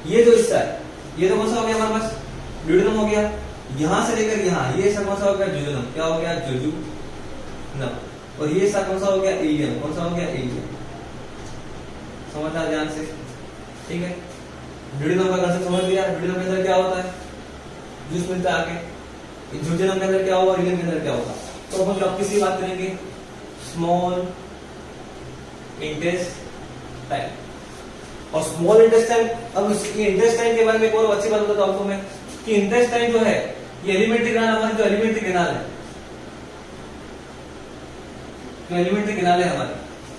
ये जो हिस्सा है ये तो कौन सा हो गया हमारे पास, ड्यूडेनम हो गया। यहां से लेकर यहाँ ये हिस्सा कौन सा हो गया, जुजुनम। क्या हो गया, जुजुनम। और ये हिस्सा कौन सा हो गया, इलियम। कौन सा हो गया, इलियम। समझना ध्यान से, ठीक है। ड्यूडेनम का कंसेप्ट समझ लिया। ड्यूडेनम के अंदर क्या होता है, जूस मिलता है आगे। जुजुनम के अंदर क्या होगा, इलियम के अंदर क्या होगा। तो हम अब किसी बात करेंगे, स्मॉल इंटेस्टाइन। और स्मॉल इंटेस्टाइन, अब इंटेस्टाइन के बारे में एक और अच्छी बात बताता हूं आपको मैं कि इंटेस्टाइन जो है ये एलिमेंट्री कैनाल, हमारी जो एलिमेंट्री कैनाल है, जो एलिमेंट्री कैनाल है हमारी,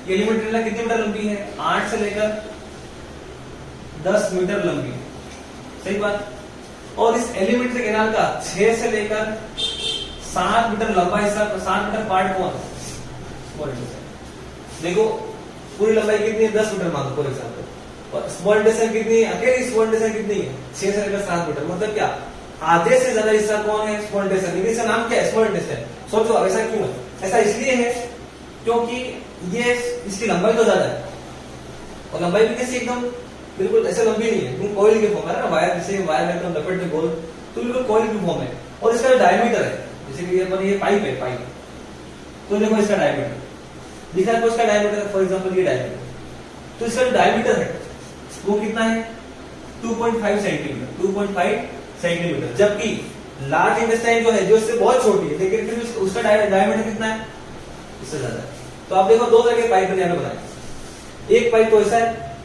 ये एलिमेंट्री कैनाल कितने मीटर लंबी है, 8 से लेकर 10 मीटर लंबी है, सही बात। और इस एलिमेंट्री कैनाल का 6 से लेकर 7 मीटर लंबा हिस्सा, 7 मीटर पार्ट कौन है, स्मॉल इंटेस्टाइन। देखो पूरी लंबाई कितनी है, 10 मीटर मान लो फॉर एग्जाम्पल। और स्मॉल इंटेस्टाइन कितनी है, अकेली स्मॉल इंटेस्टाइन कितनी है, 6 से लेकर 7 मीटर। मतलब क्या, आधे से ज्यादा हिस्सा कौन है, स्मॉल इंटेस्टाइन। इसका नाम क्या है, स्मॉल इंटेस्टाइन। सोचो ऐसा क्यों है, ऐसा इसलिए है क्योंकि ये इसकी लंबाई तो ज्यादा है, और लंबाई भी कैसी एकदम बिल्कुल ऐसे लंबी नहीं है, कॉइल के फॉर्म है ना, वायर जैसे वायर में एकदम लपेट में गोल, तो बिल्कुल कॉइल की फॉर्म है। और इसका जो डायमीटर है, जैसे कि ये पाइप है, पाइप, तो देखो इसका डायमीटर दिखा है, तो इसका डायमीटर फॉर एग्जांपल ये डायमीटर, तो इसका जो डायमीटर है वो कितना है, 2.5 सेंटीमीटर, 2.5 सेंटीमीटर। जबकि लार्ज इंटेस्टाइन जो है, जो इससे बहुत छोटी है, लेकिन फिर उसका डायमीटर कितना है, इससे ज्यादा है। तो आप देखो दो तरह के पाइप मैंने बनाए, एक पाइप तो ऐसा है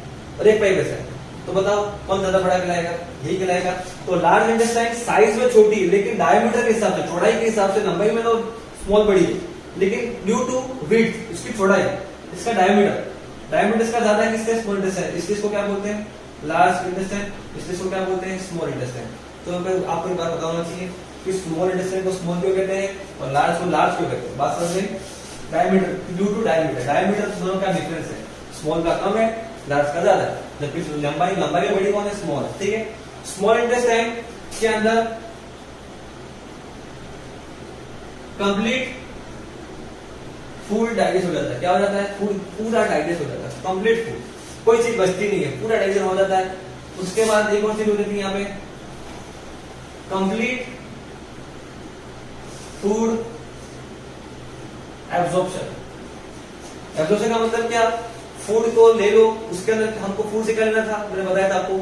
और एक पाइप ऐसा है, तो बताओ कौन ज्यादा बड़ा कहलाएगा, यही कहलाएगा। तो लार्ज इंटेस्टाइन साइज में छोटी है, लेकिन डायमीटर के हिसाब से, चौड़ाई के हिसाब से, लंबाई में तो स्मॉल बड़ी है, लेकिन ड्यू टू विड्थ, इसकी चौड़ाई, इसका डायमीटर इसका ज्यादा है, किससे, स्मॉल इंटेस्टाइन। इस चीज को क्या बोलते हैं, लार्ज इंटेस्टाइन, इस चीज को क्या बोलते हैं, स्मॉल इंटेस्टाइन। तो आपको एक बात बताना चाहिए कि स्मॉल इंटेस्टाइन को स्मॉल क्यों कहते हैं और लार्ज को लार्ज क्यों कहते हैं। बात समझ में, डायमीटर, ड्यू टू डायमीटर दोनों का डिफरेंस है, स्मॉल का कम है, लार्ज का ज्यादा है। जबकि लंबाई में बड़ी कौन है, स्मॉल है, ठीक है। स्मॉल इंटेस्टाइन के अंदर कंप्लीट फूड डाइजेस्ट हो जाता है। क्या हो जाता है, फूड पूरा डाइजेस्ट हो जाता है, कंप्लीट फूड, कोई चीज बचती नहीं है, पूरा डाइजेस्ट हो जाता है। उसके बाद एक और चीज हो जाती है यहाँ पे, कंप्लीट फूड एब्जॉर्प्शन। एब्जॉर्प्शन का मतलब क्या, फूड को ले लो, उसके अंदर हमको फूड से क्या लेना था, मैंने बताया था आपको,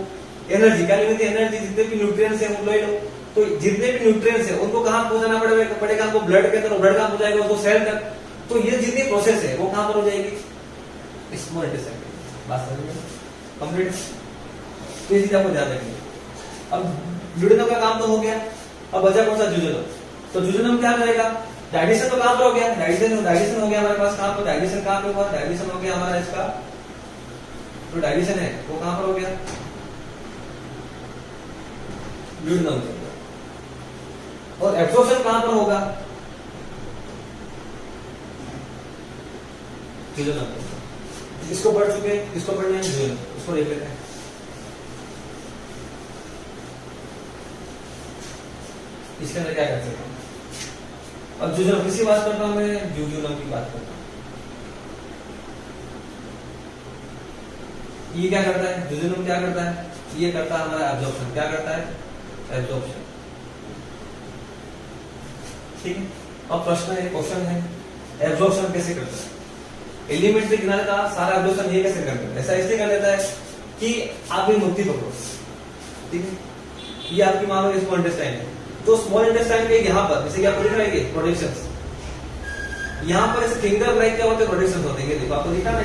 एनर्जी। क्या लेनी थी, एनर्जी। जितने भी न्यूट्रिएंट्स हैं वो ले लो, तो जितने भी न्यूट्रिएंट्स हैं उनको कहां पहुंचाना पड़ेगा हमको, ब्लड के अंदर, ब्लड कहां पहुंचाएगा उसको, सेल तक। तो ये जितनी प्रोसेस है वो कहां पर हो जाएगी, स्मॉल इंटेस्टाइन। बात समझ में, कंप्लीट। तो ये चीज आपको ध्यान रखनी है। अब ड्यूडेनम का काम तो हो गया, अब बचा कौन सा, जुजुनम। तो जुजुनम क्या करेगा, डाइजेशन तो कहां पर हो गया, डाइजेशन हो गया हमारे पास, कहां पर डाइजेशन, कहां पे हुआ, डाइजेशन हो गया हमारा इसका, जो डाइजेशन है वो कहां पर हो गया, ड्यूडेनम के अंदर। और एब्जॉर्प्शन कहां पर होगा, जुजुनम। इसको पढ़ चुके, इसको पढ़ना है जुजुनम, इसको देख लेते हैं। इसके अंदर क्या कर सकते हैं, अब जुजुनम किसी बात करता हूं मैं, जुजुनम की बात करता हूं। ये क्या करता है, जुजुनम क्या करता है, ये करता है हमारा एब्जॉर्प्शन। क्या करता है, एब्जॉर्प्शन, ठीक है। अब प्रश्न है, क्वेश्चन है, एब्जॉर्प्शन कैसे करता है, एलिमेंट्री किनारे का सारा एब्जॉर्प्शन ये कैसे करता है। ऐसा इसलिए कर लेता है कि आप ये मुट्ठी पकड़ो, ठीक है, ये आपकी मान लो स्मॉल इंटेस्टाइन है, तो स्मॉल इंटेस्टाइन के यहाँ पर जैसे कि आपको दिख रहा है ये प्रोजेक्शंस, यहाँ पर ऐसे फिंगर लाइक क्या होते हैं, प्रोजेक्शंस होते हैं। देखो आपको दिखा ना,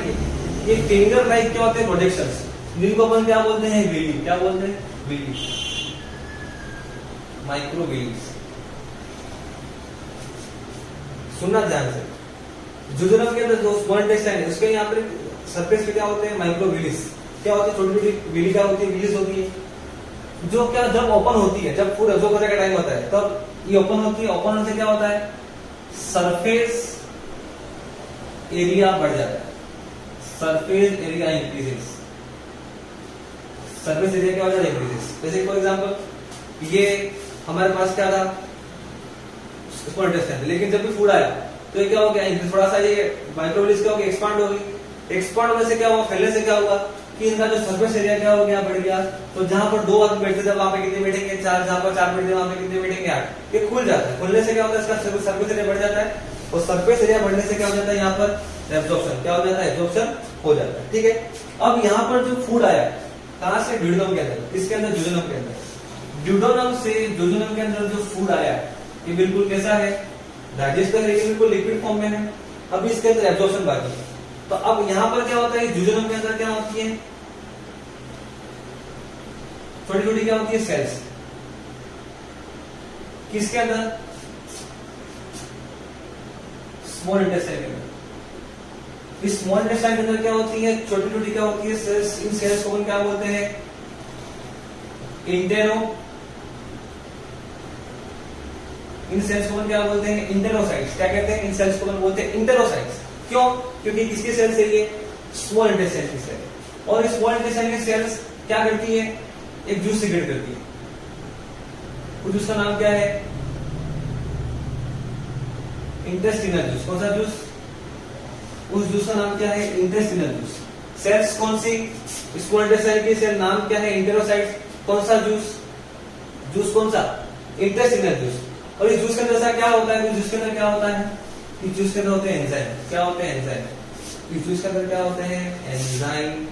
ये फिंगर लाइक क्या होते हैं, प्रोजेक्शंस, जिनको अपन क्या बोलते हैं, विली। क्या बोलते हैं, विली, माइक्रो विलीज। सुनना ध्यान से, जुजुनम के अंदर जो स्मॉल इंटेस्टाइन है उसके यहाँ पर सरफेस पे क्या होते हैं, माइक्रो विलीज। क्या होती है, छोटी छोटी विली क्या होती है, विलीज होती है, जो क्या जब ओपन होती है, जब फूड एब्जॉर्ब करने का टाइम होता है तब ये ओपन होती है। ओपन होने से क्या होता है, सरफेस एरिया बढ़ जाता है, surface area increases, surface area क्या हो जाता है, इंक्रीजेस। जैसे फॉर एग्जांपल ये हमारे पास क्या था, स्मॉल इंटेस्टाइन, लेकिन जब भी फूड आया तो ये क्या हो गया, थोड़ा सा ये माइक्रोविलीज क्या हो गया, एक्सपांड हो गई। एक्सपांड होने से क्या हुआ, फैलने से क्या हुआ, कि इनका जो सरफेस एरिया क्या हो गया, बढ़ गया। तो जहां पर 2 आदमी बैठते थे वहां पे कितने बैठेंगे, 4, जहां पर 4 बैठते वहां पे कितने बैठेंगे, 8। ये खुल जाता है, खुलने से क्या होता है, इसका सरफेस एरिया बढ़ जाता है, और सरफेस एरिया बढ़ने से क्या हो जाता है, यहाँ पर एब्जॉर्प्शन क्या हो जाता है, एब्जॉर्प्शन हो जाता है। ठीक है, अब यहाँ पर जो फूड आया कहां से, ड्यूडेनम के अंदर, इसके अंदर ड्यूडेनम के अंदर, ड्यूडेनम से ड्यूडेनम के अंदर जो फूड आया ये बिल्कुल कैसा है, डाइजेस्ट कर रही है, बिल्कुल लिक्विड फॉर्म में है। अब इसके अंदर एब्जॉर्प्शन बाकी है। तो अब यहां पर क्या होता है, ड्यूडेनम के अंदर क्या होती है, छोटी छोटी क्या होती है, सेल्स। किसके अंदर, स्मॉल इंटेस्टाइन के अंदर। इस स्मॉल इंटेस्टाइन के अंदर क्या होती है, छोटी छोटी क्या होती है, सेल्स। इन सेल्स को क्या बोलते हैं, इंटेरो, इन सेल्स को क्या बोलते हैं, इंटेरोसाइट्स। क्या कहते हैं, इन सेल्स को बोलते हैं इंटेरोसाइट्स। क्यों, क्योंकि किसकी सेल्स है ये, स्मॉल इंटेस्टाइन की सेल। और इस स्मॉल इंटेस्टाइन की सेल्स क्या करती है, एक जूस सीक्रेट करती है। उस जूस का नाम क्या है, इंटेस्टिनल जूस। कौन सा जूस, उस जूस का नाम क्या है, इंटेस्टिनल जूस। सेल्स कौन सी, स्मॉल इंटेस्टाइन की सेल, नाम क्या है, इंटेरोसाइट्स। कौन सा जूस, जूस कौन सा, इंटेस्टिनल जूस। और इस जूस के अंदर क्या होता है, इस जूस के अंदर क्या होता है, इस जूस के अंदर होते हैं एंजाइम। क्या होते हैं, एंजाइम। इस जूस के अंदर क्या होते हैं, एंजाइम।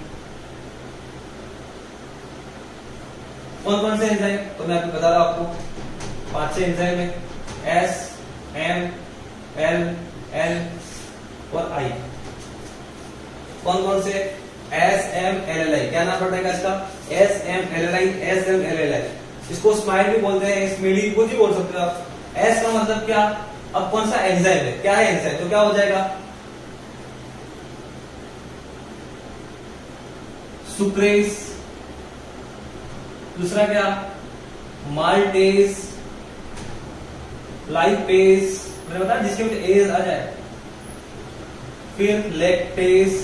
कौन कौन से एंजाइम, तो मैं आपको बता रहा हूं, आपको 5-6 एंजाइम है, एस, एम, एल, एल और आई। कौन कौन से, एस, एम, एल, एल, आई। क्या नाम पड़ेगा इसका, S, M, L, L, I, S, M, L, L, आई। इसको स्माइल भी बोलते हैं, स्मेली कुछ भी बोल सकते हो आप। एस का मतलब क्या, अब कौन सा एंजाइम है, क्या है एंजाइम, तो क्या हो जाएगा, सुक्रेस। दूसरा क्या, माल्टेज, लाइपेज, मैंने बताया जिसके ऊपर एज आ जाए। फिर लैक्टेज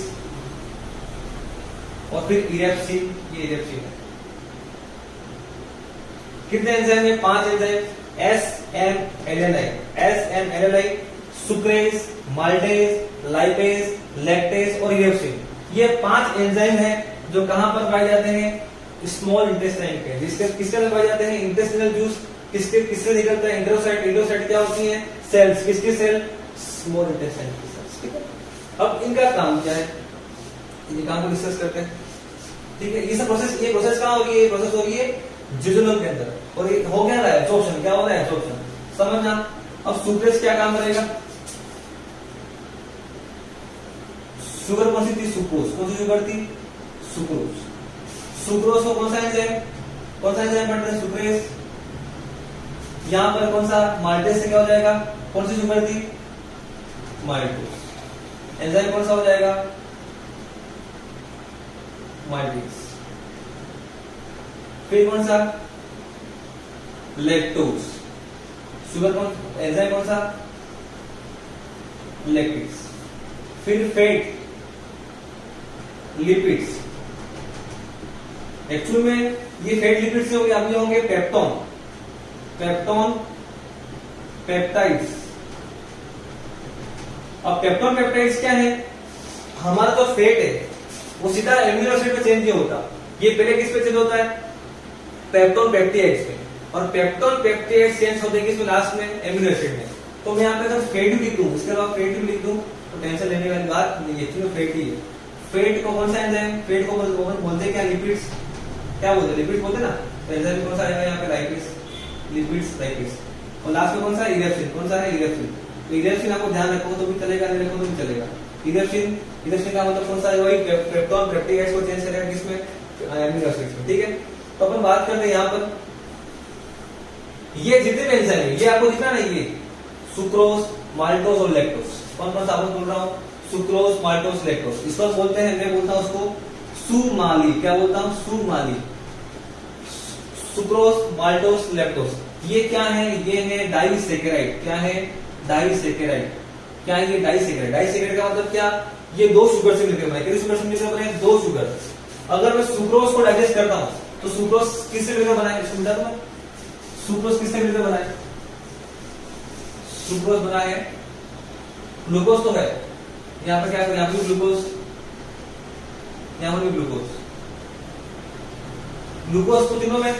और फिर इरेप्सिन, ये इरेप्सिन है। कितने एंजाइम है, 5 enzyme, S, M, L, L, I, S, M, L, L, I, sucrase, maltase, lipase, lactase और इरेप्सिन। ये 5 एंजाइम है जो कहां पर पाए जाते हैं, स्मॉल इंटेस्टाइन के। जिसके किसके अंदर पाए जाते हैं, इंटेस्टिनल जूस। किससे निकलता है, इंटेरोसाइट। इंटेरोसाइट क्या होती है, सेल्स। किसकी सेल, स्मॉल इंटेस्टाइन की सेल्स। ठीक है, अब इनका काम क्या है, ये काम को डिस्कस करते हैं। ठीक है, ये सब प्रोसेस, ये प्रोसेस कहां होगी, ये प्रोसेस होगी जिजुनम के अंदर। और ये हो गया है एब्जॉर्प्शन, क्या हो रहा है, एब्जॉर्प्शन, समझना। अब सुक्रेस क्या काम करेगा, शुगर कौन सी थी, सुक्रोज। कौन सी शुगर थी, सुक्रोज। सुक्रोज को कौन सा एंजाइम, कौन सा एंजाइम बनता है, सुक्रेस। यहां पर कौन सा, माल्टेज से क्या हो जाएगा, कौन सी शुगर थी, माल्टोज। एंजाइम कौन सा हो जाएगा, माल्टेज। फिर कौन सा, लैक्टोज। शुगर कौन, एंजाइम कौन सा, लैक्टेज। फिर फैट, लिपिड्स। एक्चुअल में ये फैट लिपिड्स से होंगे, अब ये होंगे पेप्टोन, पेप्टोन, पेप्टाइड्स। अब पेप्टोन पेप्टाइड्स क्या है, हमारा जो फैट है वो सीधा एमिनो एसिड पे चेंज नहीं होता, ये पहले किस पे चेंज होता है, पेप्टोन पेप्टाइड्स पे। और पेप्टोन पेप्टाइड्स चेंज होते हैं किसमें, लास्ट में एमिनो एसिड में। तो मैं यहाँ पे अगर फैट भी लिख दूं, इसके अलावा फैट भी लिख दूं तो टेंशन लेने वाली बात नहीं है, क्योंकि फैट ही है। फैट को कौन सा एंजाइम, फैट को बोलते हैं क्या, लिपिड्स। क्या बोलते हैं, लिपिड्स बोलते ना। तो एंजाइम कौन सा आएगा यहाँ पे, लाइपिड्स, लिपिड्स, लाइपिड्स। और लास्ट में कौन सा, इरेप्सिन। कौन सा है, इरेप्सिन। तो इरेप्सिन आपको ध्यान रखो तो भी चलेगा, नहीं रखो तो भी चलेगा। इरेप्सिन, इरेप्सिन का मतलब कौन सा है, वही पेप्टोन पेप्टाइड्स को चेंज करेगा किसमें, एमिनो एसिड्स में। ठीक है, तो अपन बात करते हैं यहाँ पर ये जितने भी एंजाइम है, ये आपको दिखा नहीं, ये सुक्रोज, माल्टोज और लैक्टोज। कौन कौन सा आपको बोल रहा हूँ, सुक्रोज, माल्टोज, लैक्टोज। इसको बोलते हैं, मैं बोलता हूँ उसको सुमाली। क्या बोलता हूँ, सुमाली। Sucrose, maltose, lactose. ये क्या है, ये है डाइसेकेराइड। क्या है, डाइसेकेराइड। क्या है ये, डाइसेकेराइड। डाइसेकेराइड का मतलब क्या, ये 2 शुगर से मिलकर बने। कितने शुगर से मिलकर बने, 2 शुगर। अगर मैं सुक्रोज को डाइजेस्ट करता हूँ तो सुक्रोज किससे मिलकर बना है, समझा तुम्हें, सुक्रोज किससे मिलकर बना है, सुक्रोज बना है, ग्लूकोज तो है यहाँ पर, क्या यहाँ पर ग्लूकोज, यहाँ पर भी ग्लूकोज, ग्लूकोज को तीनों में,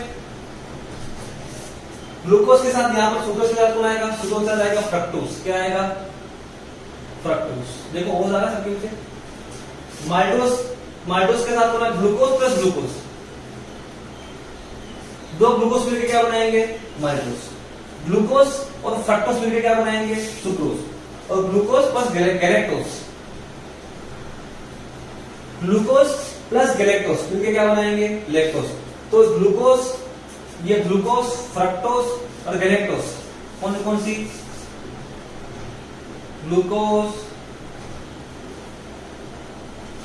ग्लूकोज के साथ यहाँ पर सुक्रोज के साथ कौन आएगा, सुक्रोज के साथ आएगा फ्रक्टोज, क्या आएगा, फ्रक्टोज। देखो हो जा रहा है सबके पीछे। माल्टोज, माल्टोज के साथ कौन है, ग्लूकोज प्लस ग्लूकोज, दो ग्लूकोज मिलकर क्या बनाएंगे, माल्टोज। ग्लूकोज और फ्रक्टोज मिलकर क्या बनाएंगे, सुक्रोज। और glucose plus galactose, glucose plus galactose मिलकर क्या बनाएंगे, लैक्टोज। तो ग्लूकोज, ये ग्लूकोज, फ्रक्टोज और गैलेक्टोज कौन कौन सी, ग्लूकोज,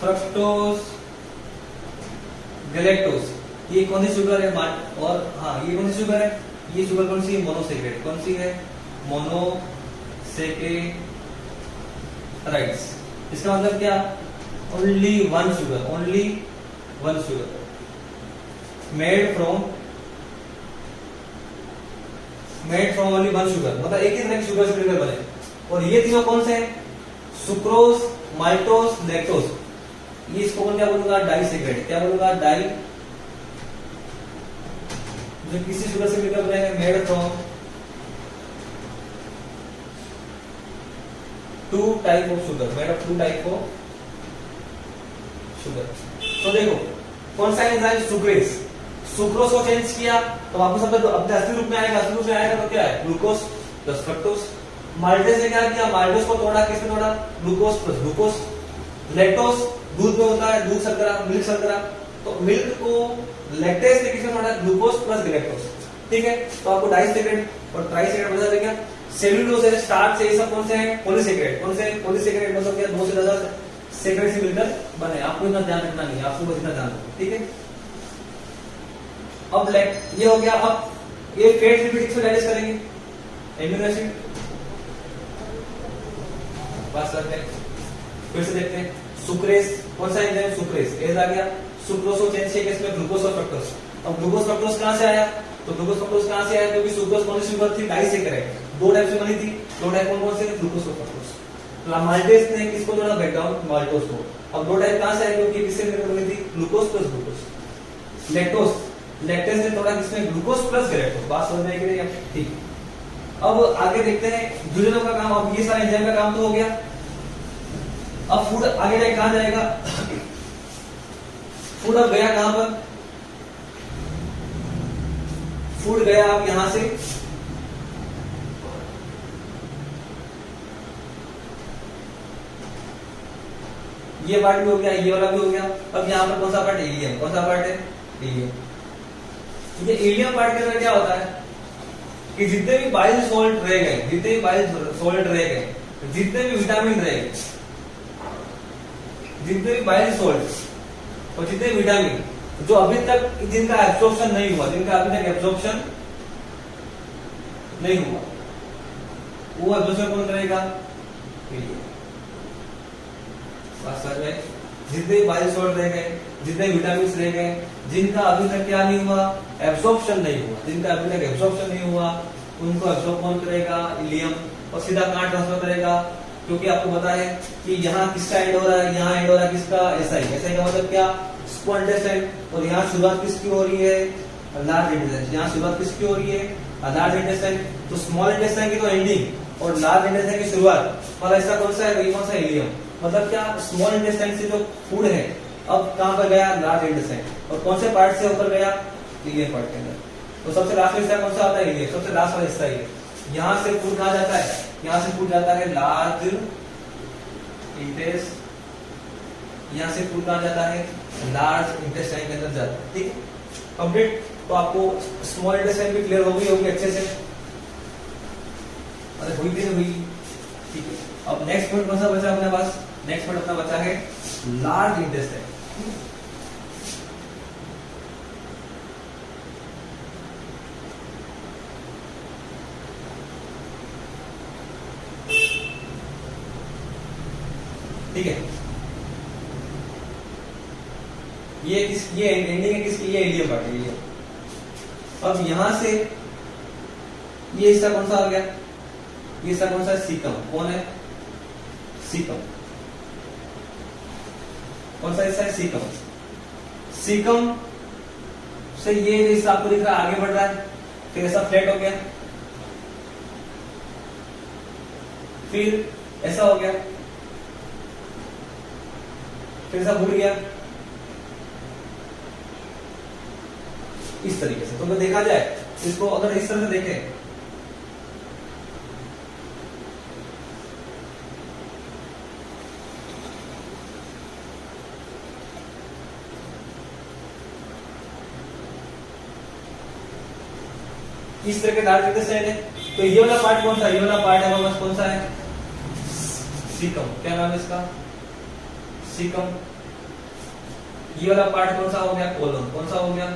फ्रक्टोज, गैलेक्टोज, ये कौन सी शुगर है, और हाँ ये कौन सी शुगर है, ये शुगर कौन सी है, मोनोसेकेराइड। कौन सी है, मोनोसेकेराइड्स। इसका मतलब क्या, only one sugar, only one sugar made from only one sugar, मतलब एक ही तरह की शुगर से मिलकर बने। और ये तीनों कौन से हैं, सुक्रोज, माल्टोज, लैक्टोज। ये इसको क्या बोलूंगा, डाइसेकेराइड। क्या बोलूंगा, डाई, जो किसी शुगर से मिलकर बने हैं, made from two type of sugar, made of two type of sugar. तो देखो कौन सा एंजाइम, सुक्रेज, सुक्रोज को चेंज किया तो वापस अपने असली रूप में आएगा, असली रूप में आएगा तो क्या है, ग्लूकोज प्लस फ्रक्टोज। माल्टेज ने क्या किया, माल्टोज को तोड़ा, किसने तोड़ा, ग्लूकोज प्लस ग्लूकोज। लैक्टोज दूध में होता है, दूध शर्करा, मिल्क शर्करा, तो मिल्क को लैक्टेज ने किसने तोड़ा, ग्लूकोज प्लस गैलेक्टोज। ठीक है, तो आपको डाइसेकेराइड और ट्राइसेकेराइड बता देगा। सेल्यूलोज है, स्टार्च है, ये सब कौन से हैं, पॉलीसेकेराइड। कौन से, पॉलीसेकेराइड मतलब क्या, दो से ज्यादा सेकेराइड से मिलकर बने। आपको इतना ध्यान रखना नहीं है, आपको बस इतना ध्यान रखो, ठीक है। अब ये हो गया। अब ये फैट लिपिड किसमें डाइजेस्ट करेंगे, एमिनो एसिड। बस करते हैं, फिर से देखते हैं। सुक्रेज, कौन सा एंजाइम, सुक्रेज, एज आ गया। सुक्रोज को चेंज किया इसमें, ग्लूकोज और फ्रक्टोज। अब ग्लूकोज फ्रक्टोज कहां से आया, तो ग्लूकोज फ्रक्टोज कहां से आया, क्योंकि सुक्रोज कौन सी शुगर थी, डाइसेकेराइड। दो टाइप से बनी थी, दो टाइप कौन से, ग्लूकोज और फ्रक्टोज। माल्टेज ने किसको जोड़ा, बैकग्राउंड माल्टोज को। अब दो टाइप कहां से आए, क्योंकि किससे मिलकर बनी थी, glucose plus glucose. Lactose, lactase ने तोड़ा किसमें, ग्लूकोज प्लस गैलेक्टोज। बात समझ में आई कि नहीं, ठीक। अब आगे देखते हैं जूलिनो का काम। अब ये सारा एंजाइम का काम तो हो गया। अब फूड आगे जाए कहां जाएगा, फूड अब गया कहां पर, फूड गया अब यहां से ये पार्ट भी हो गया, ये वाला भी हो गया। अब यहाँ पर कौन सा पार्ट, इलियम। कौन सा पार्ट है, इलियम। ठीक है, इलियम पार्ट के अंदर क्या होता है कि जितने भी बाइल सॉल्ट रह गए, जितने भी बाइल सॉल्ट रह गए, जितने भी विटामिन रह गए, जितने भी बाइल सॉल्ट और जितने विटामिन जो अभी तक जिनका एब्जॉर्प्शन नहीं हुआ, जिनका अभी तक एब्जॉर्प्शन नहीं हुआ, वो एब्जॉर्प्शन कौन करेगा, इलियम। जितने बाइल सॉल्ट रह गए, जितने विटामिन रह गए, जिनका अभी तक क्या नहीं हुआ, एब्जॉर्प्शन नहीं हुआ, जिनका अभी तक एब्जॉर्प्शन नहीं हुआ, उनको एब्जॉर्ब कौन करेगा, इलियम। और सीधा कहां ट्रांसफर करेगा, क्योंकि आपको पता है कि यहाँ किसका एंड हो रहा है, यहाँ एंड हो रहा है किसका, एसआई। एसआई का मतलब क्या, स्मॉल इंटेस्टाइन। और यहाँ शुरुआत किसकी हो रही है, लार्ज इंटेस्टाइन। यहाँ शुरुआत किसकी हो रही है, लार्ज इंटेस्टाइन। तो स्मॉल इंटेस्टाइन की तो एंडिंग और लार्ज इंटेस्टाइन की शुरुआत, और ऐसा कौन सा है, वही कौन सा, इलियम। मतलब क्या, स्मॉल इंटेस्टाइन से जो फूड है अब कहां पर गया, लार्ज इंटेस्टाइन। और कौन से पार्ट से होकर गया, इलियम पार्ट के अंदर। तो सबसे लास्ट हिस्सा कौन सा होता है, इलियम। सबसे लास्ट वाला हिस्सा है। यहां से फूड कहां जाता है, यहां से फूड जाता है लार्ज इंटेस्ट, यहां से फूड कहां जाता है, लार्ज इंटेस्टाइन के अंदर जाता है। ठीक है, कंप्लीट। तो आपको स्मॉल इंटेस्टाइन भी क्लियर होगी अच्छे से, अरे हुई भी नहीं हुई। ठीक है, अब नेक्स्ट पॉइंट कौन सा बचा अपने पास, नेक्स्ट पॉइंट अपना बचा है लार्ज इंटेस्टाइन। ठीक है, ये एंडिंग है किसकी, ये इलियम पार्ट है। अब यहां से ये हिस्सा कौन सा आ गया, ये हिस्सा कौन सा है, सीकम। कौन है, सीकम। कौन सा हिस्सा है, सीकम। सीकम से ये जैसा आपको दिख रहा है आगे बढ़ रहा है, फिर ऐसा फ्लैट हो गया, फिर ऐसा हो गया, फिर ऐसा मुड़ गया, इस तरीके से। तो मैं देखा जाए इसको अगर इस तरह से देखें, इस तरह के डार्क है, तो ये वाला पार्ट कौन सा, ये वाला पार्ट है हमारे पास कौन सा है, सीकम। क्या नाम है इसका, सीकम। ये वाला पार्ट कौन सा हो गया, कोलन। कौन सा हो गया,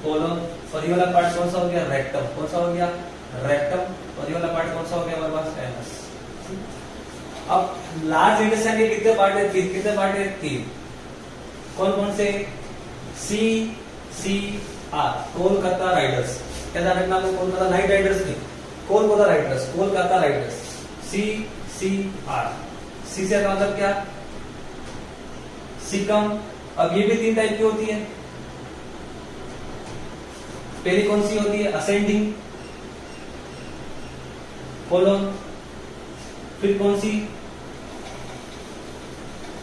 कोलन। और ये वाला पार्ट कौन सा हो गया, रेक्टम। कौन सा हो गया, रेक्टम। और ये वाला पार्ट कौन सा हो गया हमारे पास, एनस। अब लार्ज इंटेस्टाइन के कितने पार्ट है, तीन। कितने पार्ट है, तीन। कौन कौन से, सी सी आर, कोलकाता राइडर्स। क्या ध्यान रखना आपको, कोलकाता नाइट राइडर्स नहीं, कोलकाता राइडर्स, कोलकाता राइडर्स। सी सी आर, सी से मतलब क्या, सीकम। अब ये भी तीन टाइप की होती है। पहली कौन सी होती है, असेंडिंग कोलन। फिर कौन सी,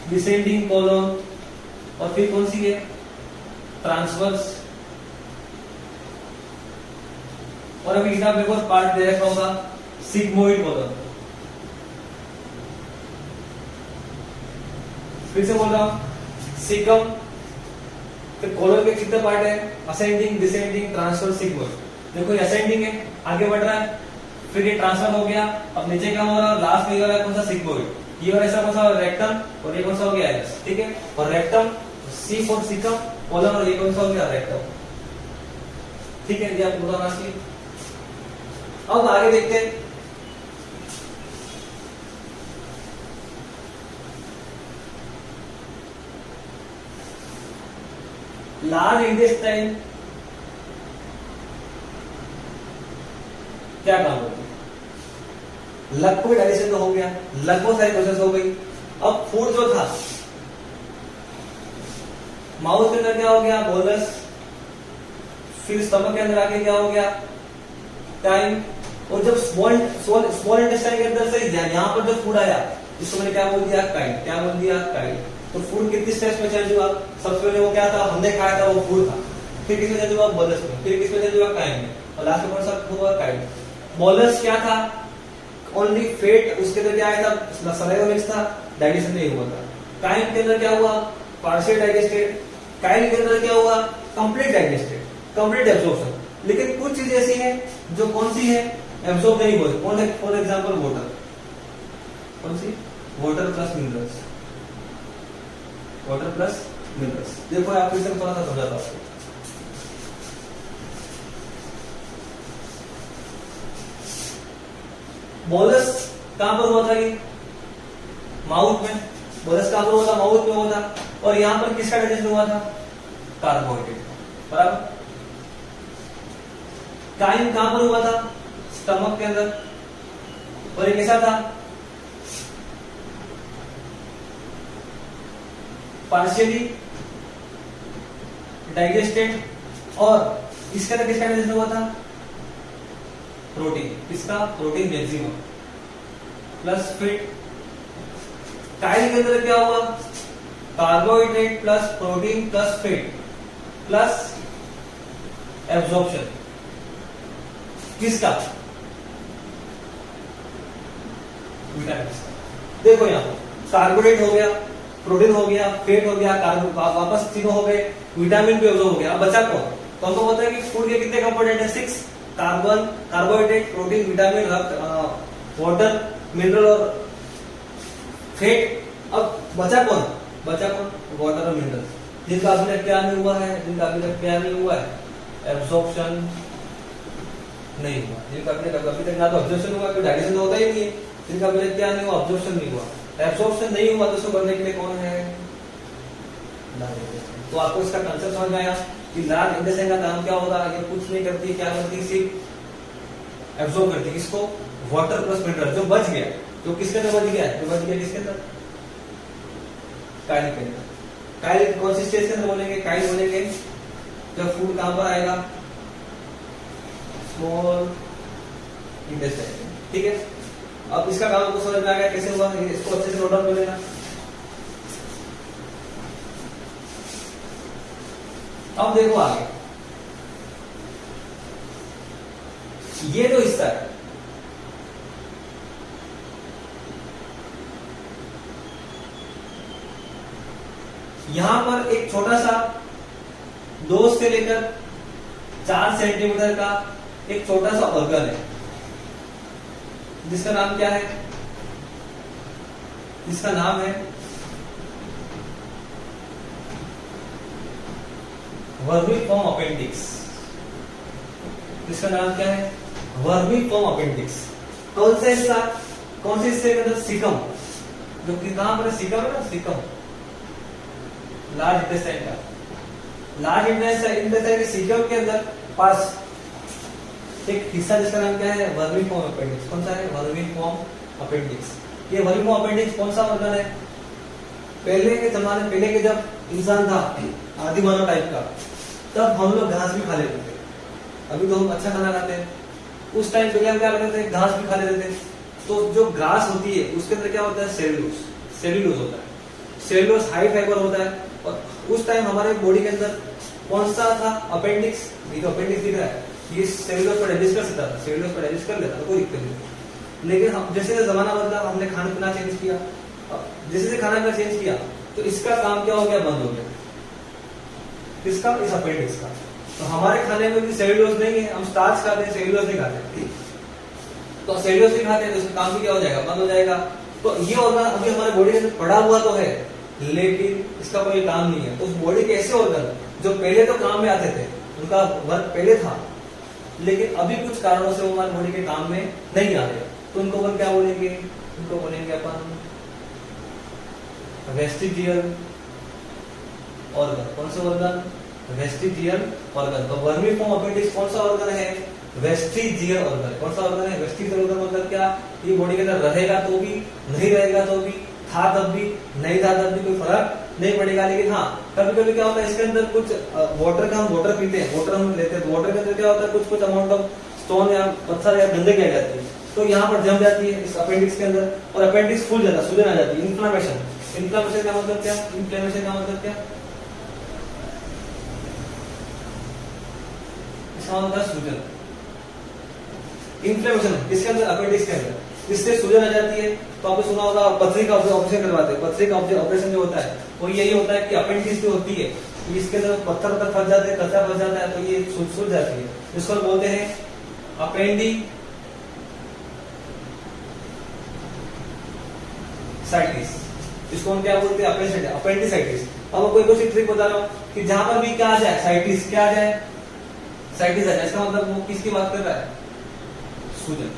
डिसेंडिंग कोलन। और फिर कौन सी है, ट्रांसवर्स। और अभी किताब में एक पार्ट दे रखा होगा, सिग्मोइड कोलन। फिर से बोल रहा हूं, सीकम, फिर कोलन के कितने पार्ट है, असेंडिंग, डिसेंडिंग, ट्रांसफर, सिग्मोइड। देखो ये असेंडिंग है, आगे बढ़ रहा है, फिर ये ट्रांसफर हो गया, अब नीचे क्या हो रहा है, लास्ट में ये वाला कौन सा, सिग्मोइड। ये वाला ऐसा कौन सा, रेक्टम। और ये कौन सा हो गया, एनस। ठीक है, और rectum, C for caecum, colon. और ये कौन सा हो गया, रेक्टम। ठीक है, ये आपको बताना चाहिए। अब आगे देखते हैं, लार्ज इंटेस्टाइन क्या काम होती है, लगभग डाइजेशन तो हो गया, लगभग सारी प्रोसेस हो गई। अब फूड जो था माउथ के अंदर क्या हो गया, बोलस। फिर स्टमक के अंदर आके क्या हो गया, टाइम। और जब स्मॉल इंटेस्टाइन के अंदर से यहाँ पर जो फूड आया, इसको मैंने क्या बोल दिया, काइल। क्या बोल दिया, काइल। तो फूड कितनी स्टेप्स में चेंज हुआ, सबसे पहले वो क्या था, हमने खाया था वो फूड था, फिर किसमें चेंज हुआ, बोलस में, फिर किसमें चेंज हुआ, काइल में, और लास्ट में कौन सा हुआ, काइल। बोलस क्या था, ओनली फेट, उसके अंदर क्या आया था, सलाइवा मिक्स था, डाइजेशन नहीं हुआ था। काइल के अंदर क्या हुआ, पार्शियल डाइजेस्टेड। काइल के अंदर क्या हुआ, कंप्लीट डाइजेस्टेड, कंप्लीट एब्जॉर्प्शन। लेकिन कुछ चीजें ऐसी हैं जो कौन सी है, एब्जॉर्ब नहीं हुई। फॉर एग्जाम्पल वाटर, कौन सी, water plus minerals, water plus minerals. देखो आपको इसे थोड़ा सा समझाता हूं। बोलस कहां पर हुआ था, ये माउथ में। बोलस कहां पर हुआ था, माउथ में हुआ था। और यहां पर किसका डाइजेशन हुआ था, कार्बोहाइड्रेट, बराबर। काइम कहां पर हुआ था, स्टमक के अंदर। और ये कैसा था, पार्शियली डाइजेस्टेड। और इसके अंदर किसका डाइजेशन हुआ था, प्रोटीन। किसका, protein maximum plus fit. Kyle के अंदर क्या हुआ, carbohydrate plus protein plus fit plus absorption. किसका, विटामिन। देखो यहां कार्बोहाइड्रेट हो गया, प्रोटीन हो गया, फैट हो गया, वापस तीनों हो गए, विटामिन भी हो गया। अब बचा कौन, तो हमको पता है कि फूड के कितने कंपोनेंट है, 6। Carbon, carbohydrate, protein, vitamin, water, mineral और फैट। अब बचा कौन, वाटर और मिनरल, जिनका अभी तक क्या नहीं हुआ है, एब्जॉर्प्शन नहीं हुआ। जिनका अभी तक ना तो एब्जॉर्प्शन हुआ, कोई डाइजेशन होता ही नहीं है। जिनका अभी तक क्या नहीं हुआ, एब्जॉर्प्शन नहीं हुआ। एब्जॉर्प्शन नहीं हुआ तो उसको करने के लिए कौन है, तो आपको इसका कंसेप्ट समझ में आया कि लार्ज इंटेस्टाइन का काम क्या होगा, ये कुछ नहीं करती, क्या करती, सिर्फ एब्जॉर्ब करती। इसको वाटर प्लस मिनरल जो बच गया, जो किसके अंदर बच गया, किसके अंदर, काइल के अंदर। काइल कौन सी स्टेज के अंदर बोलेंगे, काइल बोलेंगे जब फूड कहां पर आएगा, स्मॉल इंटेस्टाइन, ठीक है। अब इसका काम आपको समझ में आ गया कैसे हुआ, इसको अच्छे से नोट डाउन कर लेना। अब देखो आगे, ये जो हिस्सा है यहां पर एक छोटा सा 2 से लेकर 4 सेंटीमीटर का एक छोटा सा ऑर्गन है, जिसका नाम क्या है, जिसका नाम है वर्मिफॉर्म अपेंडिक्स। इसका नाम क्या है, वर्मिफॉर्म अपेंडिक्स। कौन सा हिस्सा, कौन से हिस्से के अंदर, सीकम, जो कि कहां पर है, सीकम है ना, सीकम लार्ज इंटेस्टाइन का, लार्ज इंटेस्टाइन के सीकम के अंदर पास एक हिस्सा जिसका नाम क्या है, वर्मिफॉर्म अपेंडिक्स। कौन सा है, वर्मिफॉर्म अपेंडिक्स। ये वर्मिफॉर्म अपेंडिक्स कौन सा ऑर्गन है, पहले के जमाने, पहले के जब इंसान था आदि मानव टाइप का, तब हम लोग घास भी खा लेते थे। अभी तो हम अच्छा खाना खाते हैं, उस टाइम पहले हम क्या करते थे, घास भी खा लेते थे। तो जो घास होती है उसके अंदर क्या होता है, सेल्यूलोज, सेल्यूलोज होता है, सेल्यूलोज हाई फाइबर होता है। और उस टाइम हमारे बॉडी के अंदर कौन सा था, अपेंडिक्स। ये तो अपेंडिक्स दिख रहा है, ये सेल्यूलोज को डाइजेस्ट कर सकता था, सेल्यूलोज को डाइजेस्ट कर लेता था, कोई दिक्कत नहीं। लेकिन हम जैसे जमाना बदला, हमने खाना पीना चेंज किया, जैसे खाना पीना चेंज किया तो इसका काम क्या हो गया, बंद हो गया। किसका, इस अपेंडिक्स का। तो हमारे खाने में भी सेल्यूलोज नहीं है, हम स्टार्च खाते हैं, सेल्यूलोज नहीं खाते। तो सेल्यूलोज नहीं खाते हैं तो इसका काम भी क्या हो जाएगा, बंद हो जाएगा। तो ये ऑर्गन अभी हमारे बॉडी के अंदर पड़ा हुआ तो है, लेकिन इसका कोई काम नहीं है। तो उस बॉडी के ऐसे ऑर्गन जो पहले तो काम में आते थे, उनका वर्क पहले था, लेकिन अभी कुछ कारणों से वो हमारे बॉडी के काम में नहीं आ रहे, तो उनको अपन क्या बोलेंगे, उनको बोलेंगे अपन वेस्टिजियल ऑर्गन। कौन सा ऑर्गन, वेस्टिजियल ऑर्गन। तो वर्मिफॉर्म अपेंडिक्स कौन सा ऑर्गन है, वेस्टिजियल ऑर्गन। कौन सा ऑर्गन है, वेस्टिजियल ऑर्गन। मतलब क्या, ये बॉडी के अंदर रहेगा तो भी, नहीं रहेगा तो भी, था तब भी, नहीं था तब भी, कोई फर्क नहीं पड़ेगा। लेकिन हाँ, कभी कभी क्या होता है, इसके अंदर कुछ वाटर का, हम वाटर पीते हैं, वाटर हम लेते हैं, तो वाटर के अंदर क्या होता है, कुछ कुछ अमाउंट ऑफ स्टोन या पत्थर या गंदगी आ जाती है, तो यहाँ पर जम जाती है इस अपेंडिक्स के अंदर, और अपेंडिक्स फूल जाता है, सूजन आ जाती है। इन्फ्लेमेशन, इन्फ्लेमेशन का मतलब क्या, इन्फ्लेमेशन का मतलब क्या, इसका मतलब सूजन। इन्फ्लेमेशन किसके अंदर, अपेंडिक्स के अंदर, इससे सूजन आ जाती है। तो आपने सुना होगा पथरी का ऑपरेशन करवाते हैं, पथरी का ऑपरेशन जो होता है वो यही होता है कि अपेंडिक्स जो होती है इसके अंदर पत्थर पत्थर फंस जाते हैं, कचरा फंस जाता है, तो ये सूज जाती है, इसको बोलते हैं अपेंडिसाइटिस। इसको हम क्या बोलते हैं, अपेंडिसाइटिस। अब कोई कुछ ट्रिक बता रहा हूं कि जहां पर भी क्या आ जाए, साइटिस क्या आ जाए, साइटिस आ जाए, इसका मतलब वो किसकी बात कर रहा है, सूजन।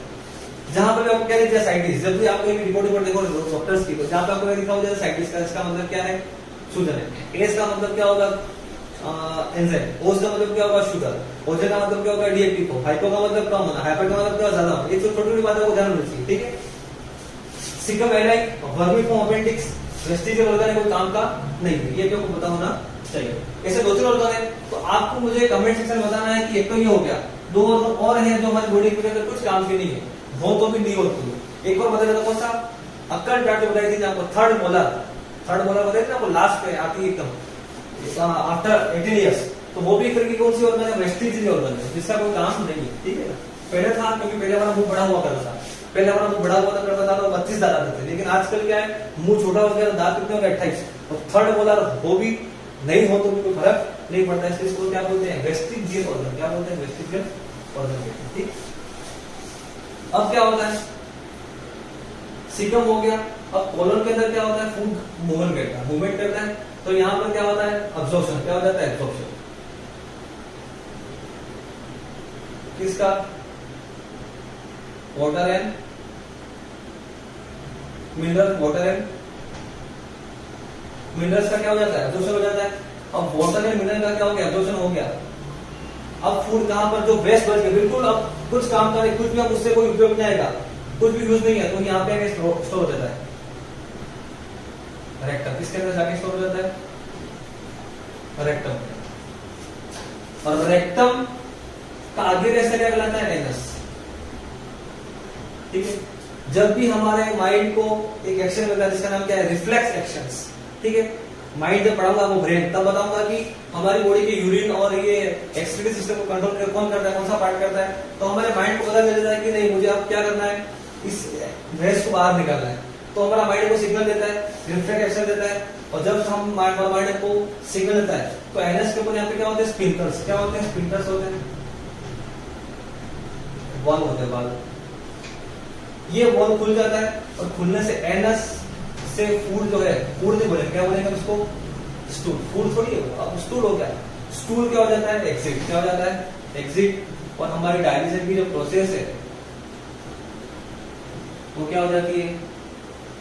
जहां पर आपको क्या लिखा है, साइटिस। जब भी आप कोई रिपोर्ट देखो डॉक्टर्स की, तो जहां पर आपको लिखा हो साइटिस का, इसका मतलब क्या है, सूजन है। एस का मतलब क्या होगा, एंजाइम। ओस का मतलब क्या होगा, शुगर। ओजे का मतलब क्या होगा, डीएक्टिव। हाइपो का मतलब कम होना, हाइपर का मतलब क्या, ज्यादा होना। ये छोटी छोटी बातें को ध्यान रखनी चाहिए, ठीक है। सीकम एलाई, वर्मिफॉर्म अपेंडिक्स, वेस्टिजियल ऑर्गन कोई काम का नहीं है, ये आपको पता होना चाहिए। ऐसे 2-3 ऑर्गन है, तो आपको मुझे कमेंट सेक्शन में बताना है कि एक तो ये हो गया, 2 ऑर्गन और हैं जो हमारी बॉडी के अंदर कुछ काम के नहीं है, हो तो भी नहीं होती है। एक और बता देता, कौन सा, अक्कल चार्ट बताई थी आपको, थर्ड मोलर बताई थी आपको, लास्ट पे आती है एकदम आफ्टर 18 इयर्स। तो वो भी एक तरह की कौन सी ऑर्गन है, वेस्टिजियल ऑर्गन है, जिसका कोई काम नहीं है, ठीक है ना। पहले था, क्योंकि पहले हमारा मुंह बड़ा हुआ करता था, पहले हमारा मुंह बड़ा हुआ करता था तो 25 दांत आते थे, लेकिन आजकल क्या है, मुंह छोटा हो गया, दांत कितने हो गए, 28। और थर्ड मोलर हो भी नहीं हो तो भी कोई फर्क नहीं पड़ता है। इसको क्या बोलते हैं, वेस्टिजियल ऑर्गन। क्या बोलते हैं, वेस्टिजियल ऑर्गन, ठीक। अब क्या होता है, सीकम हो गया। अब कोलन के अंदर क्या होता है, फूड मूवमेंट करता है, तो यहां पर क्या होता है, अब्जॉर्प्शन। क्या हो जाता है, एब्जॉर्प्शन किसका, water and mineral, water and minerals का क्या हो जाता है, एब्जॉर्प्शन हो जाता है। अब वाटर एंड मिनरल का क्या हो गया, एब्जॉर्प्शन हो गया। अब फूड कहां पर, जो वेस्ट बच गया, बिल्कुल अब कुछ काम करे, कुछ भी अब उससे कोई उपयोग नहीं आएगा, कुछ भी यूज नहीं है, तो यहाँ पे स्टोर हो जाता है, रेक्टम। किसके अंदर जाके स्टोर हो जाता है, रेक्टम। और रेक्टम का आगे रेस्ट क्या कहलाता है? एनस। ठीक है, जब भी हमारे माइंड को एक एक्शन मिलता है जिसका नाम क्या है? Reflex actions. ठीक है, माइंड जब पढ़ाऊंगा वो ब्रेन, तब बताऊंगा कि हमारी बॉडी के यूरिन और ये एक्सक्रीटरी सिस्टम को कंट्रोल कौन करता है, कौन सा पार्ट करता है। तो हमारे माइंड को पता चल जाता है कि नहीं, मुझे अब क्या करना है, इस वेस्ट को बाहर निकालना है। तो हमारा माइंड को सिग्नल देता है, रिफ्लेक्स एक्शन देता है, और जब हम माइंड को सिग्नल देता है तो एनएस के ऊपर यहाँ पे क्या होते हैं? स्पिंटर्स। क्या होते हैं? स्पिंटर्स होते हैं, वॉल्व होते हैं, वाल्व। ये वॉल्व खुल जाता है और खुलने से एनस से फूड जो है, फूड नहीं बोलेंगे, क्या बोलेंगे उसको? स्टूल। फूड थोड़ी है, अब स्टूल हो गया। स्टूल क्या हो जाता है? एग्जिट। क्या हो जाता है? एग्जिट। और हमारी डाइजेशन की जो प्रोसेस है वो क्या हो जाती है?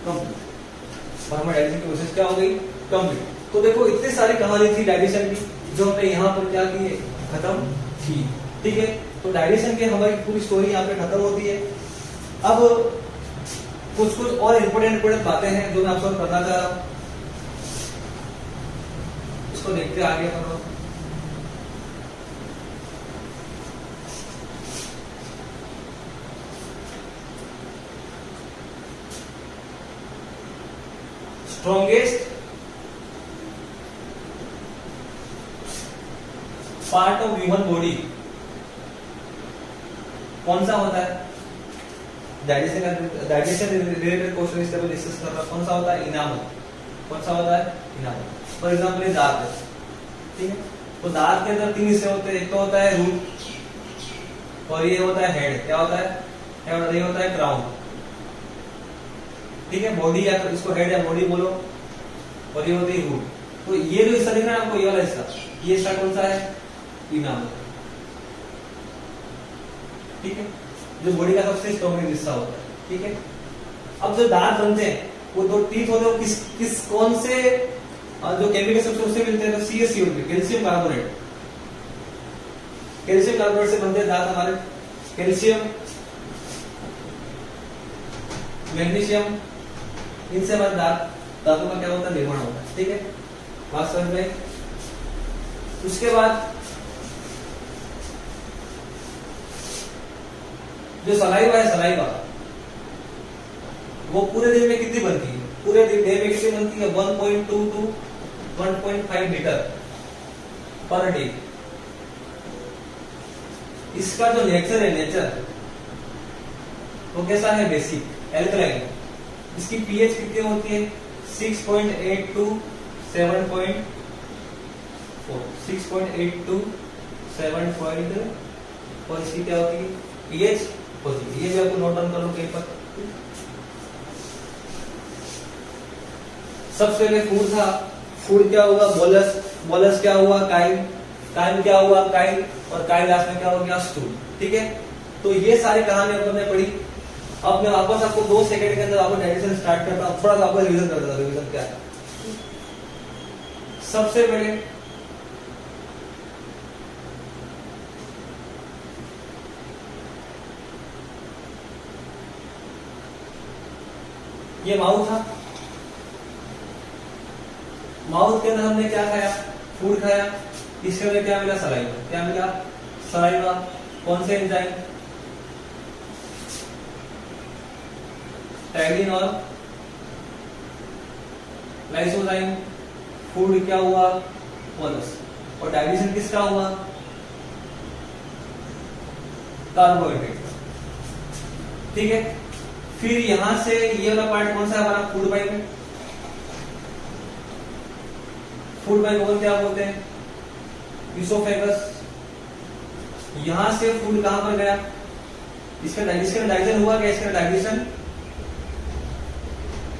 कंप्लीट। और हमारी डाइजेशन की प्रोसेस क्या हो गई? कंप्लीट। तो देखो इतनी सारी कहानी थी डाइजेशन की जो हमने यहाँ पर क्या की है? खत्म की। ठीक है, तो डाइजेशन की हमारी पूरी स्टोरी यहाँ पे खत्म होती है। अब कुछ और इंपोर्टेंट बातें हैं जो मैं आपको करना चाह रहा हूं, उसको देखते आगे हम लोग। Strongest part of human body कौन सा होता है? डाइजेशन रिलेटेड क्वेश्चन इस तरह डिस्कस कर रहा। कौन सा होता है? इनामल। कौन सा होता है? इनामल। फॉर एग्जाम्पल ये दांत है, ठीक है, तो दांत के अंदर 3 हिस्से होते हैं। एक तो होता है रूट, और ये होता है हेड। क्या होता है? हेड। और ये होता है क्राउन। ठीक है, बॉडी या तो इसको हेड या बॉडी बोलो, और ये होती है रूट। तो ये जो हिस्सा दिख रहा है आपको, ये वाला हिस्सा, ये हिस्सा कौन सा है? इनामल। ठीक है, जो बॉडी का सबसे स्ट्रॉन्ग हिस्सा होता है। ठीक है, अब जो दांत बनते हैं वो 2 टीथ होते हैं, किस कौन से जो केमिकल सब्सटेंस से मिलते हैं? तो CaCO, calcium carbonate. Calcium carbonate से बनते हैं दांत हमारे। कैल्शियम, मैग्नीशियम, इनसे हमारे दांतों का क्या होता है? निर्माण होता है। ठीक है, बात समझ में। उसके बाद जो सलाइवा है, सलाइवा वो पूरे दिन में कितनी बनती है? पूरे दिन में कितनी बनती है? 1.2 to 1.5 लीटर पर डे। इसका जो नेचर है, नेचर वो कैसा है? Basic, alkaline. इसकी पीएच कितनी होती है? 6.8 to 7.4। 6.8 to 7.4। और इसकी क्या होती है? पीएच होती है। ये भी आपको नोट डाउन कर लो कहीं पर। सबसे पहले फूड था। फूड क्या होगा? बोलस। बोलस क्या हुआ? काइल। काइल क्या हुआ? काइल। और काइल लास्ट में क्या हो गया? स्टूल। ठीक है, तो ये सारी कहानी हमने पढ़ी। अब मैं वापस आपको 2 सेकंड के अंदर आपको डाइजेशन स्टार्ट करता हूं। थोड़ा सा आपको रिवीजन कर देता हूं। रिवीजन क्या है? सबसे पहले ये माउथ था। माउथ के अंदर हमने क्या खाया? फूड खाया। इसके अंदर क्या मिला? सलाइवा। क्या मिला? सलाइवा। कौन से एंजाइम? टैलिन और लाइसोजाइम। फूड क्या हुआ? बोलस। और डाइजेशन किसका हुआ? कार्बोहाइड्रेट। ठीक है, फिर यहां से ये वाला पार्ट कौन सा है हमारा? फूड पाइप है। फूड पाइप को क्या बोलते हैं? इसोफेगस। यहां से फूड कहां पर गया? इसका डाइजेशन हुआ क्या? इसका डाइजेशन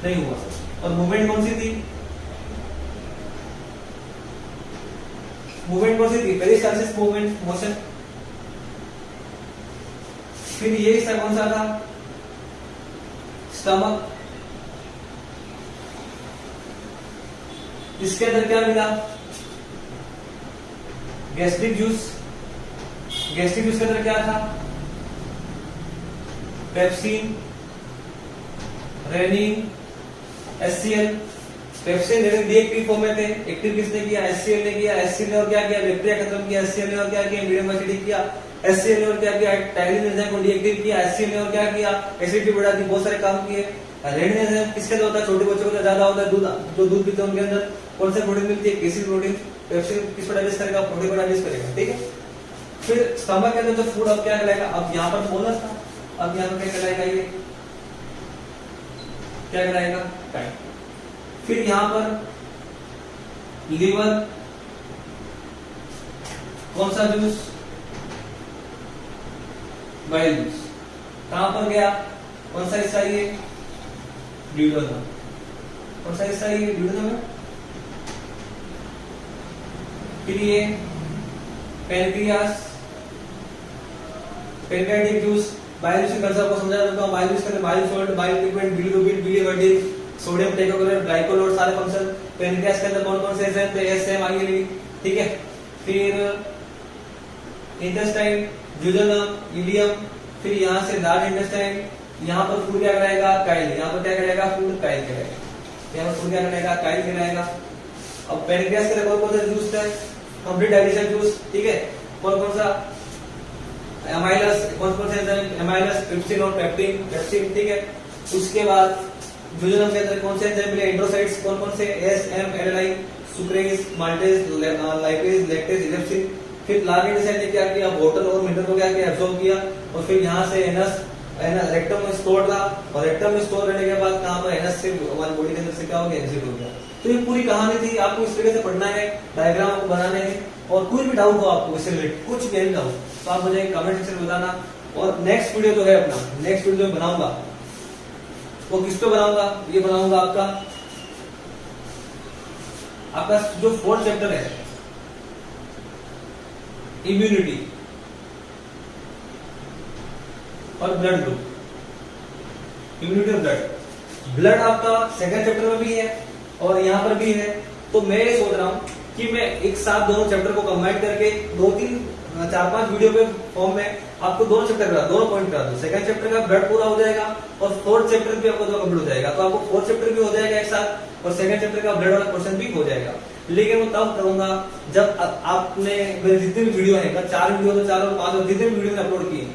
नहीं हुआ। और मूवमेंट कौन सी थी? मूवमेंट कौन सी थी? Peristalsis movement, motion. फिर ये हिस्सा कौन सा था? स्टमक। इसके अंदर क्या मिला? Gastric juice. गैस्ट्रिक जूस के अंदर क्या था? Pepsin, rennin, HCl। Pepsin deactive form में थे, एक्टिव किसने किया, HCl ने किया, HCl ने और क्या किया, बैक्टीरिया खत्म किया, HCl ने और क्या किया, मीडियम एसिडिक किया, HCl ने और क्या किया, टाइलिन एंजाइम को डीएक्टिव किया, HCl ने और क्या किया, एसिडिटी बढ़ा दी, बहुत सारे काम किए। रेनिन एंजाइम किसके अंदर होता है, छोटे बच्चों को ज्यादा होता है, दूध जो दूध पीते हैं उनके अंदर कौन सा प्रोटीन मिलती है, केसिन प्रोटीन। पेप्सिन किस पर डाइजेस्ट करेगा, प्रोटीन पर डाइजेस्ट करेगा, ठीक है। फिर स्टमक के अंदर जो फूड अब क्या कहलाएगा, अब यहाँ पर बोनस था, अब यहाँ पर क्या कहलाएगा, ये क्या कहलाएगा, काइल। फिर यहाँ पर लीवर, कौन सा जूस, बाइल जूस। कहां पर गया, कौन सा हिस्सा ये, ड्यूडेनम। कौन सा हिस्सा ये, ड्यूडेनम है। फिर ये pancreas, pancreatic juice, bile juice concept को समझा देता हूं। बाइल जूस के bile salt, bile liquid, bilirubin, biliverdin, sodium टेकोक्लोराइड, ग्लाइकोल और सारे फंक्शन। पैनक्रियास के अंदर कौन कौन से एंजाइम थे, एसएम, आईएल, ठीक है। फिर इंटेस्टाइन, ड्यूडेनम, इलियम। फिर यहां से लार्ज इंटेस्टाइन, यहां पर फूड क्या कराएगा, काइल। यहां पर क्या कराएगा, फूड काइल कराएगा। यहां पर फूड क्या कराएगा, काइल कराएगा। अब पैनक्रियास के लिए कौन कौन सा जूस है, कंप्लीट डाइजेशन जूस, ठीक है। कौन कौन सा, एमाइलस, कौन कौन से एंजाइम, एमाइलस, ट्रिप्सिन और पेप्टिन, पेप्सिन, ठीक है। उसके बाद ड्यूडेनम के अंदर कौन से एंजाइम मिले, एंड्रोसाइट्स, कौन कौन से, S, M, alanine, sucrase, maltase, lipase, lactase, erepsin. फिर लार्ज इंटेस्टाइन ने क्या किया, वाटर और मिनरल को क्या किया, एब्सॉर्ब किया। और फिर यहाँ से एनस, रेक्टम में स्टोर था, और रेक्टम में स्टोर रहने के बाद कहां पर एनस से हमारी बॉडी के अंदर से क्या हो गया, एग्जिट हो गया। तो ये पूरी कहानी थी, आपको इस तरीके से पढ़ना है, डायग्राम आपको बनाने हैं। और कोई भी डाउट हो आपको इससे रिलेटेड, कुछ भी नहीं डाउट, तो आप मुझे कमेंट सेक्शन में बताना। और नेक्स्ट वीडियो जो है अपना, नेक्स्ट वीडियो जो बनाऊंगा वो किस पे बनाऊंगा, ये बनाऊंगा आपका जो 4th चैप्टर है, इम्यूनिटी और ब्लड ग्रुप। इम्यूनिटी और ब्लड, ब्लड आपका 2nd चैप्टर में भी है और यहाँ पर भी है। तो मैं ये सोच रहा हूँ कि मैं एक साथ दोनों चैप्टर को कंबाइन करके 2-3-4-5 वीडियो के फॉर्म में आपको दोनों चैप्टर करा, दोनों पॉइंट करा दूं। 2nd चैप्टर का ब्लड पूरा हो जाएगा और 4th चैप्टर भी आपको कंप्लीट हो जाएगा। तो आपको 4th चैप्टर भी हो जाएगा एक साथ और 2nd चैप्टर का ब्लड वाला क्वेश्चन भी हो जाएगा। लेकिन वो तब करूंगा जब आपने मेरे जितने भी वीडियो है, 4 वीडियो तो 4 और 5 और जितने भी वीडियो मैंने अपलोड किए,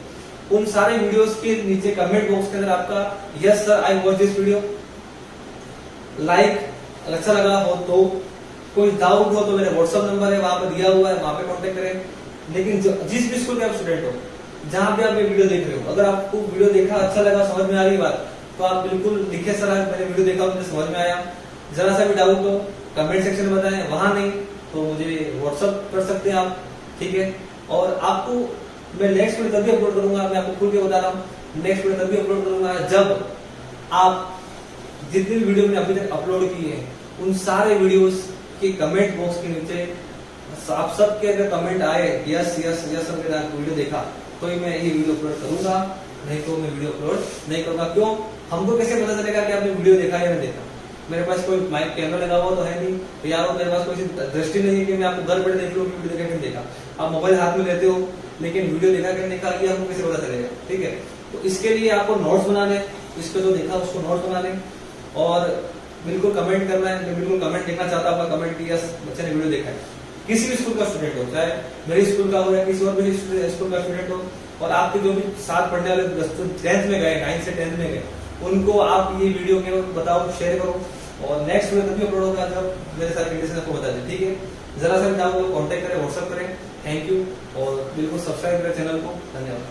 उन सारे वीडियोस के नीचे कमेंट बॉक्स के अंदर आपका yes sir I watch this video, like अच्छा लगा हो तो, कोई डाउट हो तो मेरा व्हाट्सएप नंबर है वहां पर दिया हुआ है, वहां पे कांटेक्ट करें। लेकिन जिस भी स्कूल के आप स्टूडेंट हो, जहां भी आप ये वीडियो देख रहे हो, अगर आपको वीडियो देखा अच्छा लगा, समझ में आ रही बात, तो आप बिल्कुल लिखे सर मैंने वीडियो देखा, मुझे समझ में आया। जरा सा भी डाउट हो कमेंट सेक्शन में बताएं, वहां नहीं तो मुझे व्हाट्सएप कर सकते हैं आप, ठीक है। और आपको मैं नेक्स्ट वीडियो तभी अपलोड करूंगा, मैं आपको खुल के बता रहा हूँ, नेक्स्ट वीडियो तभी अपलोड करूंगा जब आप जितनी भी वीडियो मैंने अभी तक अपलोड की है उन सारे वीडियोस के कमेंट बॉक्स के नीचे आप सबके अगर कमेंट आए यस यस यस हमने वीडियो देखा तो ही मैं ये वीडियो अपलोड करूंगा, नहीं तो मैं वीडियो अपलोड नहीं करूंगा। क्यों, हमको कैसे पता चलेगा कि आपने वीडियो देखा या नहीं देखा? मेरे पास कोई माइक कैमरा लगा हुआ तो है नहीं, तो यार मेरे पास कोई दृष्टि नहीं है कि मैं आपको घर बैठे देख लूँ कि वीडियो देखा कि नहीं देखा। आप मोबाइल हाथ में लेते हो लेकिन वीडियो देखा कि नहीं देखा ये हमको कैसे पता चलेगा, ठीक है। तो इसके लिए आपको नोट्स बना लें, इस पे जो देखा उसको नोट्स बना लें और बिल्कुल कमेंट करना है। मैं बिल्कुल कमेंट देखना चाहता हूँ, कमेंट किया बच्चे ने वीडियो देखा है, किसी भी स्कूल का स्टूडेंट हो, चाहे मेरे स्कूल का हो या किसी और भी स्कूल का स्टूडेंट हो, और आपके जो भी साथ पढ़ने वाले 10th में गए, 9th से 10th में गए, उनको आप ये वीडियो के बताओ, शेयर करो। और नेक्स्ट वीडियो तभी अपलोड होगा जब मेरे सारे कंडीशन आपको बता दें, ठीक है। जरा सा डाउट हो कॉन्टेक्ट करें, व्हाट्सएप करें। थैंक यू और बिल्कुल सब्सक्राइब करें चैनल को। धन्यवाद।